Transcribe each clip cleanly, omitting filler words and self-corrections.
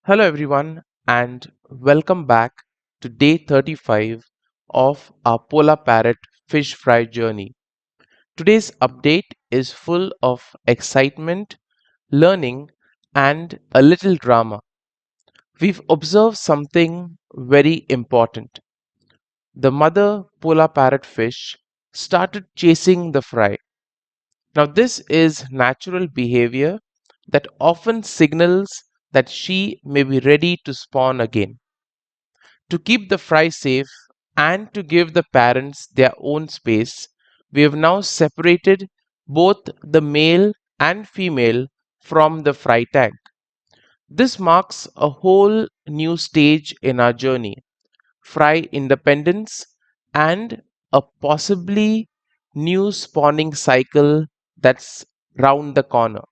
Hello, everyone, and welcome back to day 35 of our Polar Parrot Fish Fry journey. Today's update is full of excitement, learning, and a little drama. We've observed something very important. The mother polar parrot fish started chasing the fry. Now, this is natural behavior that often signals that she may be ready to spawn again. To keep the fry safe and to give the parents their own space, we have now separated both the male and female from the fry tank. This marks a whole new stage in our journey, fry independence, and a possibly new spawning cycle that's round the corner.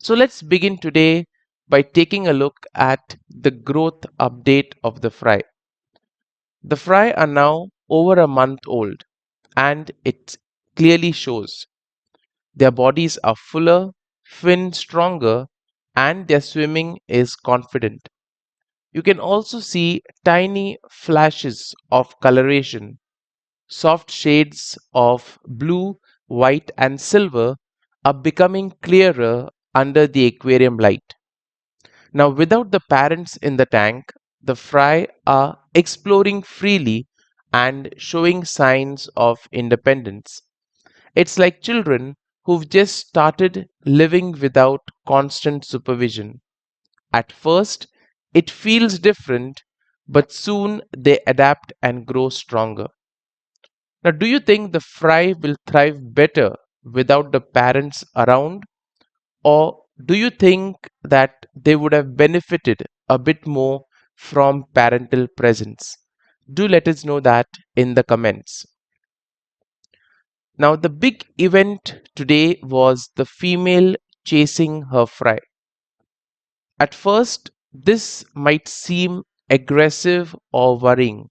So let's begin today by taking a look at the growth update of the fry. The fry are now over a month old, and it clearly shows. Their bodies are fuller, fin stronger, and their swimming is confident. You can also see tiny flashes of coloration. Soft shades of blue, white, and silver are becoming clearer under the aquarium light. Now, without the parents in the tank, the fry are exploring freely and showing signs of independence. It's like children who've just started living without constant supervision. At first, it feels different, but soon they adapt and grow stronger. Now, do you think the fry will thrive better without the parents around? Or do you think that they would have benefited a bit more from parental presence? Do let us know that in the comments. Now, the big event today was the female chasing her fry. At first, this might seem aggressive or worrying,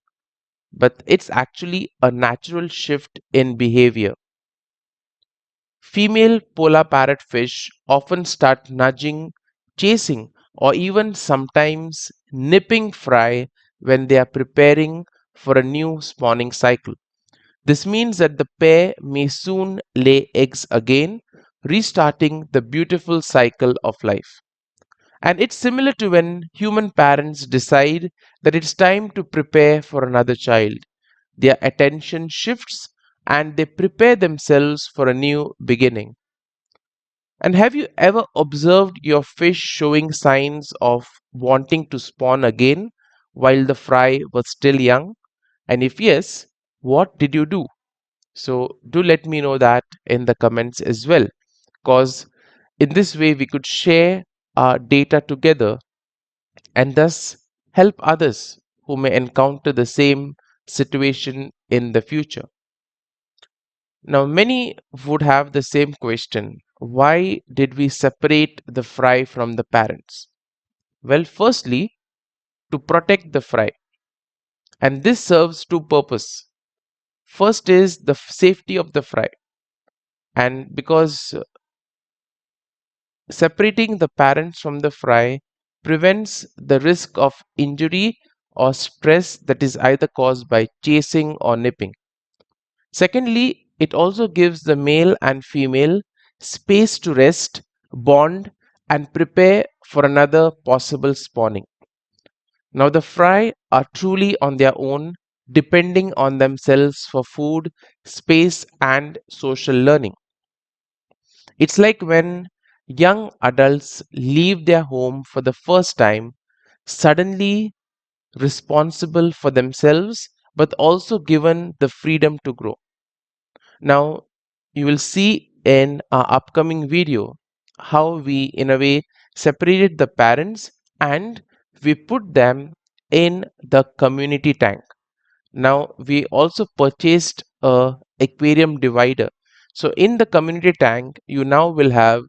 but it's actually a natural shift in behavior. Female polar parrot fish often start nudging, chasing, or even sometimes nipping fry when they are preparing for a new spawning cycle. This means that the pair may soon lay eggs again, restarting the beautiful cycle of life. And it's similar to when human parents decide that it's time to prepare for another child. Their attention shifts and they prepare themselves for a new beginning. And have you ever observed your fish showing signs of wanting to spawn again while the fry was still young? And if yes, what did you do? So do let me know that in the comments as well, because in this way we could share our data together and thus help others who may encounter the same situation in the future. Now, many would have the same question: why did we separate the fry from the parents? Well, firstly, to protect the fry, and this serves two purposes. First is the safety of the fry, and because separating the parents from the fry prevents the risk of injury or stress that is either caused by chasing or nipping. Secondly, it also gives the male and female space to rest, bond, and prepare for another possible spawning. Now, the fry are truly on their own, depending on themselves for food, space, and social learning. It's like when young adults leave their home for the first time, suddenly responsible for themselves, but also given the freedom to grow. Now, you will see in our upcoming video how we, in a way, separated the parents and we put them in the community tank. Now, we also purchased a aquarium divider. So, in the community tank, you now will have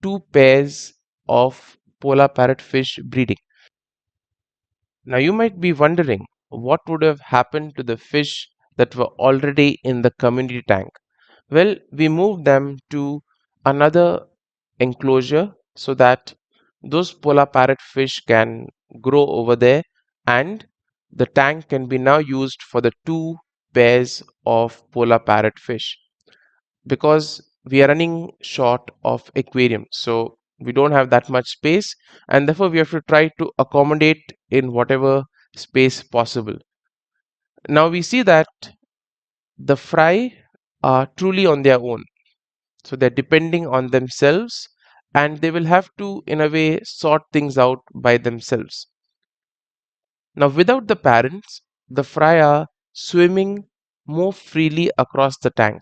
two pairs of polar parrot fish breeding. Now, you might be wondering what would have happened to the fish that were already in the community tank. Well, we moved them to another enclosure so that those polar parrot fish can grow over there, and the tank can be now used for the two pairs of polar parrot fish, because we are running short of aquarium, so we don't have that much space, and therefore we have to try to accommodate in whatever space possible. Now we see that the fry are truly on their own, so they're depending on themselves, and they will have to in a way sort things out by themselves. Now without the parents, the fry are swimming more freely across the tank.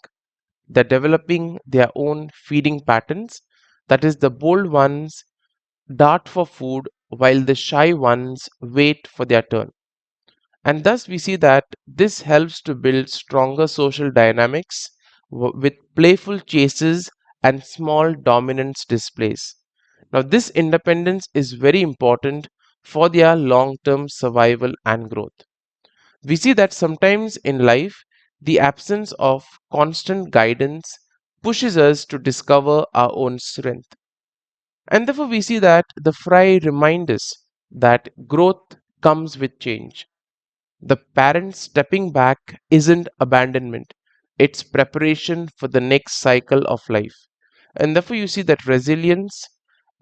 They're developing their own feeding patterns. That is, the bold ones dart for food while the shy ones wait for their turn. And thus, we see that this helps to build stronger social dynamics with playful chases and small dominance displays. Now, this independence is very important for their long term survival and growth. We see that sometimes in life, the absence of constant guidance pushes us to discover our own strength. And therefore, we see that the fry reminds us that growth comes with change. The parent stepping back isn't abandonment, it's preparation for the next cycle of life. And therefore, you see that resilience,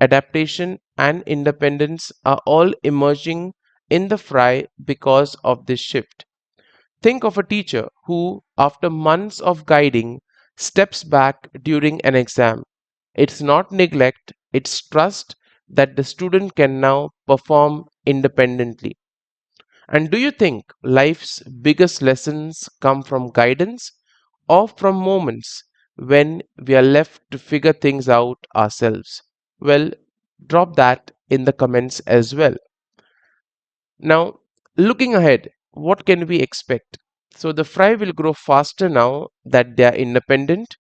adaptation, and independence are all emerging in the fry because of this shift. Think of a teacher who, after months of guiding, steps back during an exam. It's not neglect, it's trust that the student can now perform independently. And do you think life's biggest lessons come from guidance or from moments when we are left to figure things out ourselves? Well, drop that in the comments as well. Now, looking ahead, what can we expect? So, the fry will grow faster now that they are independent.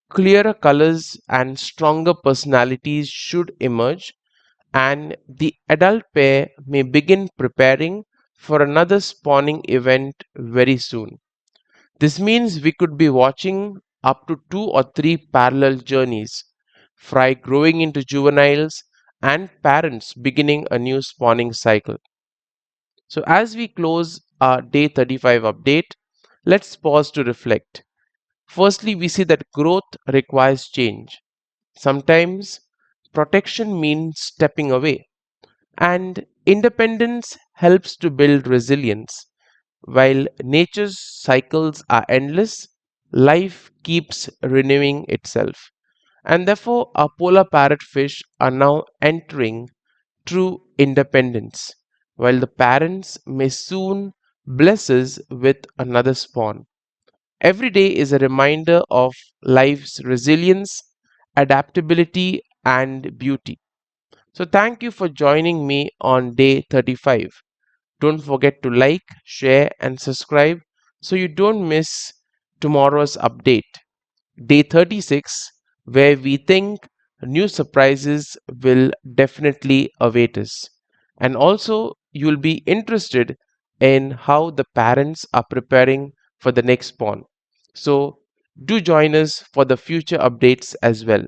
Clearer colors and stronger personalities should emerge, and the adult pair may begin preparing for another spawning event very soon. This means we could be watching up to 2 or 3 parallel journeys, fry growing into juveniles and parents beginning a new spawning cycle. So, as we close our day 35 update, let's pause to reflect. Firstly, we see that growth requires change. Sometimes protection means stepping away, and independence helps to build resilience. While nature's cycles are endless, life keeps renewing itself. And therefore, our polar parrotfish are now entering true independence, while the parents may soon bless us with another spawn. Every day is a reminder of life's resilience, adaptability, and beauty. So, thank you for joining me on day 35. Don't forget to like, share, and subscribe so you don't miss tomorrow's update, day 36, where we think new surprises will definitely await us. And also, you'll be interested in how the parents are preparing for the next spawn. So, do join us for the future updates as well.